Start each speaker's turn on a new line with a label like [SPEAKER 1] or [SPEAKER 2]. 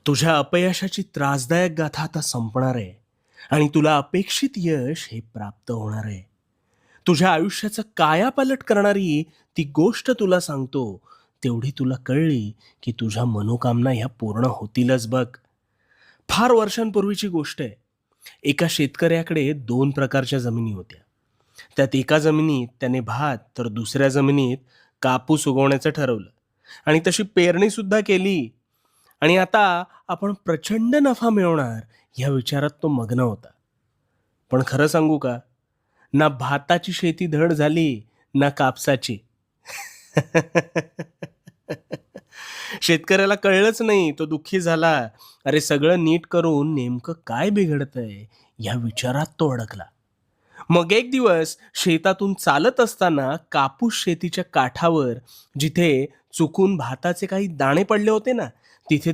[SPEAKER 1] तुझ्या अपयशाची त्रासदायक गाथा आता संपणार आहे आणि तुला अपेक्षित यश हे प्राप्त होणार आहे. तुझ्या आयुष्याचं कायापालट करणारी ती गोष्ट तुला सांगतो, तेवढी तुला कळली की तुझ्या मनोकामना ह्या पूर्ण होतीलच बघ. फार वर्षांपूर्वीची गोष्ट आहे. एका शेतकऱ्याकडे 2 प्रकारच्या जमिनी होत्या. त्यात एका जमिनीत त्याने भात तर दुसऱ्या जमिनीत कापूस उगवण्याचं ठरवलं आणि तशी पेरणीसुद्धा केली. आणि आता आपण प्रचंड नफा मिळवणार ह्या विचारात तो मग्न होता. पण खरं सांगू का? ना भाताची शेती धड झाली, ना कापसाची. शेतकऱ्याला कळलंच नाही. तो दुःखी झाला. अरे सगळं नीट करून नेमकं काय बिघडतंय या विचारात तो अडकला. मग एक दिवस शेतातून चालत असताना कापूस शेतीच्या काठावर जिथे चुकून भाताचे काही दाणे पडले होते ना, तिथे